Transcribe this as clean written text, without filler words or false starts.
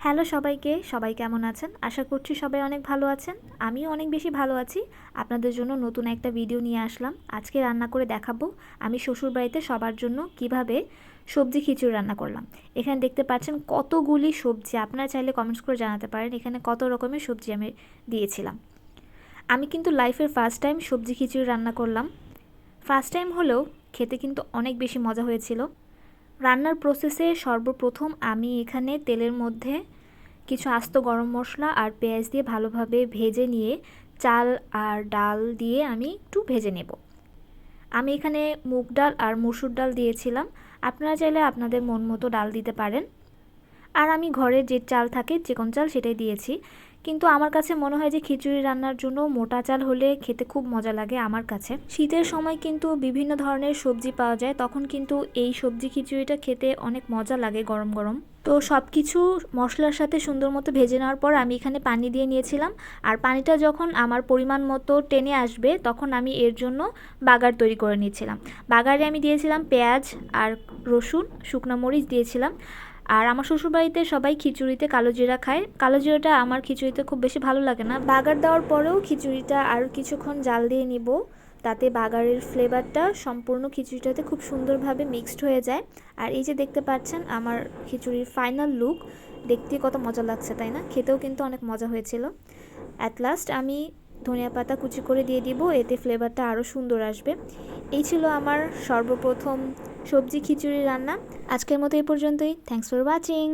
Hello সবাইকে, সবাই কেমন আছেন? আশা করছি সবাই অনেক ভালো আছেন। আমিও অনেক বেশি ভালো আছি। আপনাদের জন্য নতুন একটা ভিডিও নিয়ে আসলাম। আজকে রান্না করে দেখাবো আমি শ্বশুরবাড়িতে সবার জন্য কিভাবে সবজি খিচুড়ি রান্না করলাম। এখানে দেখতে পাচ্ছেন কতগুলি সবজি, আপনারা চাইলে কমেন্টস করে জানাতে পারেন এখানে কত রকমের সবজি আমি দিয়েছিলাম। আমি কিন্তু লাইফের ফার্স্ট টাইম সবজি খিচুড়ি রান্না করলাম। ফার্স্ট টাইম হলেও খেতে কিন্তু অনেক বেশি মজা হয়েছিল। রান্নার প্রসেসে সর্বপ্রথম আমি এখানে তেলের মধ্যে কিছু আস্ত গরম মশলা আর পেঁয়াজ দিয়ে ভালোভাবে ভেজে নিয়ে চাল আর ডাল দিয়ে আমি একটু ভেজে নেব। আমি এখানে মুগ ডাল আর মসুর ডাল দিয়েছিলাম, আপনারা চাইলে আপনাদের মন মতো ডাল দিতে পারেন। আর আমি ঘরে যে চাল থাকে চিকন চাল সেটাই দিয়েছি। কিন্তু আমার কাছে মনে হয় যে খিচুড়ি রান্নার জন্য মোটা চাল হলে খেতে খুব মজা লাগে আমার কাছে। শীতের সময় কিন্তু বিভিন্ন ধরনের সবজি পাওয়া যায়, তখন কিন্তু এই সবজি খিচুড়িটা খেতে অনেক মজা লাগে গরম গরম। তো সব কিছু মশলার সাথে সুন্দর মতো ভেজে নেওয়ার পর আমি এখানে পানি দিয়ে নিয়েছিলাম। আর পানিটা যখন আমার পরিমাণ মতো টেনে আসবে তখন আমি এর জন্য বাগার তৈরি করে নিয়েছিলাম। বাগারে আমি দিয়েছিলাম পেঁয়াজ আর রসুন, শুকনো মরিচ দিয়েছিলাম। আর আমার শ্বশুরবাড়িতে সবাই খিচুড়িতে কালো জিরা খায়। কালো জিরাটা আমার খিচুড়িতে খুব বেশি ভালো লাগে না। বাগার দেওয়ার পরেও খিচুড়িটা আরও কিছুক্ষণ জাল দিয়ে নিব, তাতে বাগারের ফ্লেভারটা সম্পূর্ণ খিচুড়িটাতে খুব সুন্দরভাবে মিক্সড হয়ে যায়। আর এই যে দেখতে পাচ্ছেন আমার খিচুড়ির ফাইনাল লুক, দেখতে কত মজা লাগছে তাই না? খেতেও কিন্তু অনেক মজা হয়েছিল। অ্যাট লাস্ট আমি ধনিয়া পাতা কুচি করে দিয়ে দিব, এতে ফ্লেভারটা আরও সুন্দর আসবে। এই ছিল আমার সর্বপ্রথম সবজি খিচুড়ি রান্না। আজকের মতো এই পর্যন্তই। Thanks for watching.